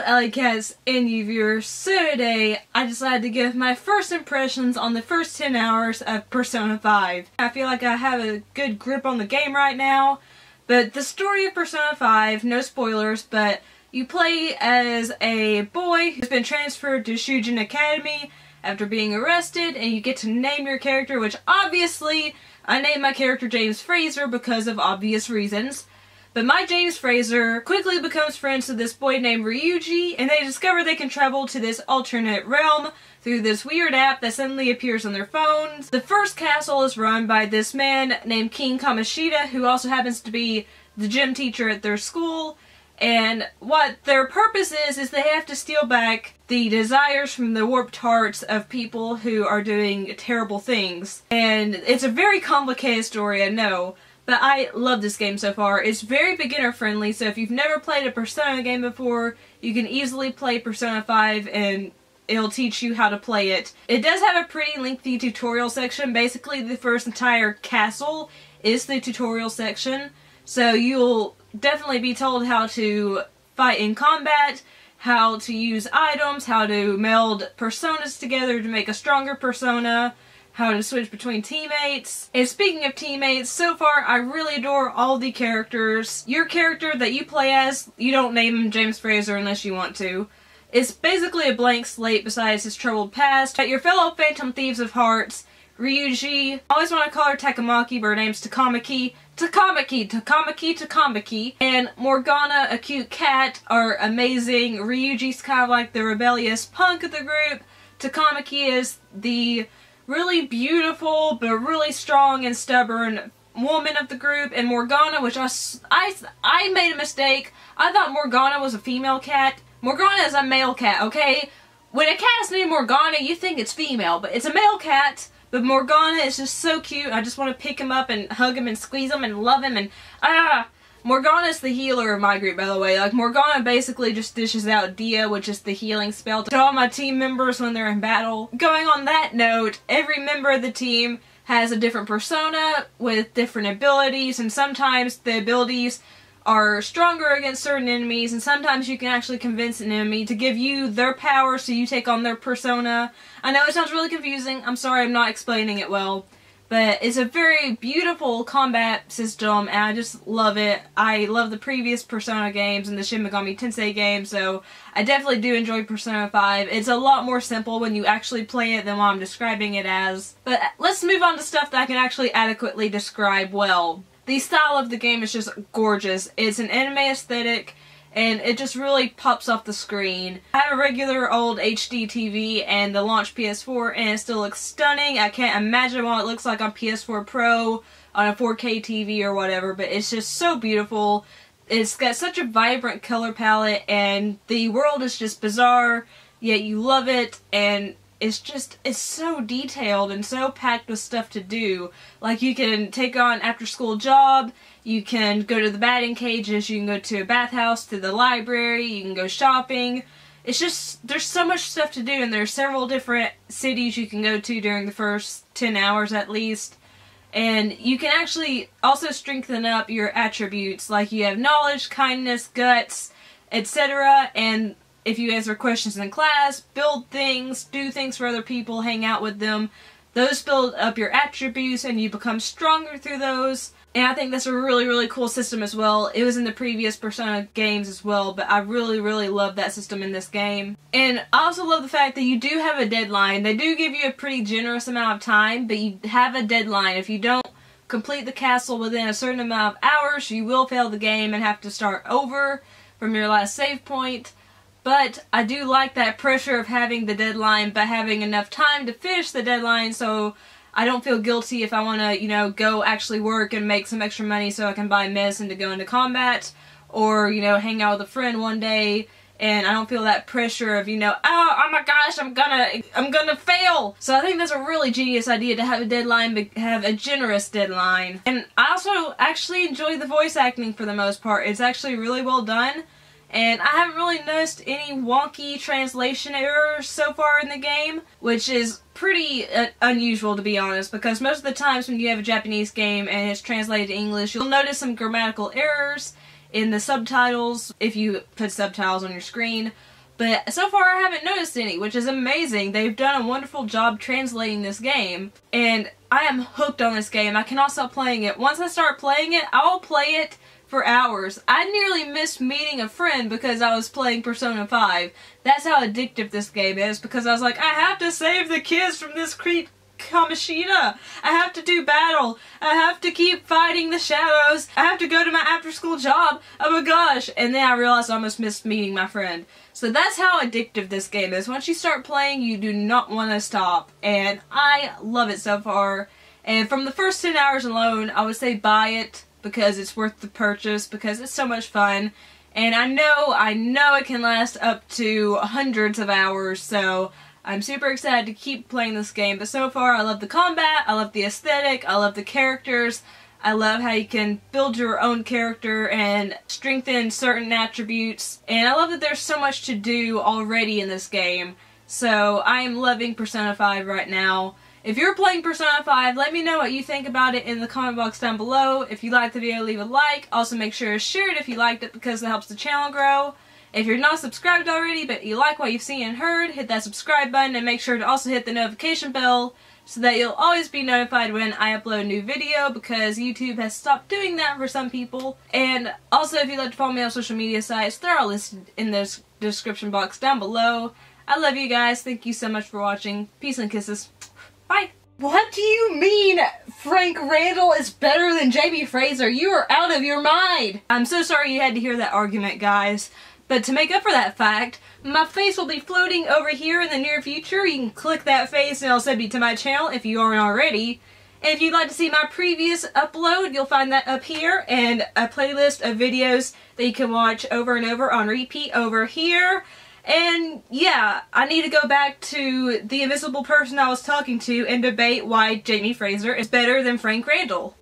Hello Alycats and you viewers. So today I decided to give my first impressions on the first 10 hours of Persona 5. I feel like I have a good grip on the game right now, but the story of Persona 5, no spoilers, but you play as a boy who's been transferred to Shujin Academy after being arrested, and you get to name your character, which obviously I named my character James Fraser because of obvious reasons. But my James Fraser quickly becomes friends with this boy named Ryuji, and they discover they can travel to this alternate realm through this weird app that suddenly appears on their phones. The first castle is run by this man named King Kamoshida, who also happens to be the gym teacher at their school. And what their purpose is they have to steal back the desires from the warped hearts of people who are doing terrible things. And it's a very complicated story, I know. But I love this game so far. It's very beginner friendly, so if you've never played a Persona game before, you can easily play Persona 5 and it'll teach you how to play it. It does have a pretty lengthy tutorial section. Basically, the first entire castle is the tutorial section, so you'll definitely be told how to fight in combat, how to use items, how to meld personas together to make a stronger persona, how to switch between teammates. And speaking of teammates, so far I really adore all the characters. Your character that you play as, you don't name him James Fraser unless you want to. It's basically a blank slate besides his troubled past. But your fellow Phantom Thieves of Hearts, Ryuji, I always want to call her Takamaki, but her name's Takamaki. Takamaki, and Morgana, a cute cat, are amazing. Ryuji's kind of like the rebellious punk of the group. Takamaki is the really beautiful but really strong and stubborn woman of the group, and Morgana, which I made a mistake. I thought Morgana was a female cat. Morgana is a male cat, okay? When a cat is named Morgana, you think it's female, but it's a male cat. But Morgana is just so cute. I just want to pick him up and hug him and squeeze him and love him and Morgana's the healer of my group, by the way. Like, Morgana basically just dishes out Dia, which is the healing spell, to all my team members when they're in battle. Going on that note, every member of the team has a different persona with different abilities, and sometimes the abilities are stronger against certain enemies, and sometimes you can actually convince an enemy to give you their power so you take on their persona. I know it sounds really confusing. I'm sorry I'm not explaining it well. But it's a very beautiful combat system, and I just love it. I love the previous Persona games and the Shin Megami Tensei games, so I definitely do enjoy Persona 5. It's a lot more simple when you actually play it than what I'm describing it as. But let's move on to stuff that I can actually adequately describe well. The style of the game is just gorgeous. It's an anime aesthetic, and it just really pops off the screen. I have a regular old HD TV and the launch PS4, and it still looks stunning. I can't imagine what it looks like on PS4 Pro, on a 4K TV or whatever, but it's just so beautiful. It's got such a vibrant color palette, and the world is just bizarre, yet you love it, and it's so detailed and so packed with stuff to do. Like, you can take on an after-school job, you can go to the batting cages, you can go to a bathhouse, to the library, you can go shopping. It's just, there's so much stuff to do, and there's several different cities you can go to during the first 10 hours at least. And you can actually also strengthen up your attributes, like you have knowledge, kindness, guts, etc. And if you answer questions in class, build things, do things for other people, hang out with them, those build up your attributes and you become stronger through those. And I think that's a really, really cool system as well. It was in the previous Persona games as well, but I really, really love that system in this game. And I also love the fact that you do have a deadline. They do give you a pretty generous amount of time, but you have a deadline. If you don't complete the castle within a certain amount of hours, you will fail the game and have to start over from your last save point. But I do like that pressure of having the deadline, but having enough time to finish the deadline, so I don't feel guilty if I want to, you know, go actually work and make some extra money so I can buy medicine to go into combat, or, you know, hang out with a friend one day, and I don't feel that pressure of, you know, oh my gosh, I'm gonna fail. So I think that's a really genius idea to have a deadline, but have a generous deadline. And I also actually enjoy the voice acting for the most part. It's actually really well done. And I haven't really noticed any wonky translation errors so far in the game, which is pretty unusual, to be honest, because most of the times when you have a Japanese game and it's translated to English, you'll notice some grammatical errors in the subtitles, if you put subtitles on your screen, But so far I haven't noticed any, which is amazing. They've done a wonderful job translating this game, and I am hooked on this game. I cannot stop playing it. Once I start playing it, I'll play it for hours. I nearly missed meeting a friend because I was playing Persona 5. That's how addictive this game is, because I was like, I have to save the kids from this creep Kamishita. I have to do battle. I have to keep fighting the shadows. I have to go to my after-school job. Oh my gosh. And then I realized I almost missed meeting my friend. So that's how addictive this game is. Once you start playing, you do not want to stop. And I love it so far. And from the first 10 hours alone, I would say buy it because it's worth the purchase, because it's so much fun. And I know it can last up to hundreds of hours, so I'm super excited to keep playing this game. But so far, I love the combat, I love the aesthetic, I love the characters, I love how you can build your own character and strengthen certain attributes, and I love that there's so much to do already in this game. So I am loving Persona 5 right now. If you're playing Persona 5, let me know what you think about it in the comment box down below. If you liked the video, leave a like. Also make sure to share it if you liked it, because it helps the channel grow. If you're not subscribed already, but you like what you've seen and heard, hit that subscribe button, and make sure to also hit the notification bell so that you'll always be notified when I upload a new video, because YouTube has stopped doing that for some people. And also, if you'd like to follow me on social media sites, they're all listed in the description box down below. I love you guys. Thank you so much for watching. Peace and kisses. Bye. What do you mean Frank Randall is better than Jamie Fraser? You are out of your mind! I'm so sorry you had to hear that argument, guys. But to make up for that fact, my face will be floating over here in the near future. You can click that face and it'll send you to my channel if you aren't already. And if you'd like to see my previous upload, you'll find that up here, and a playlist of videos that you can watch over and over on repeat over here. And yeah, I need to go back to the invisible person I was talking to and debate why Jamie Fraser is better than Frank Randall.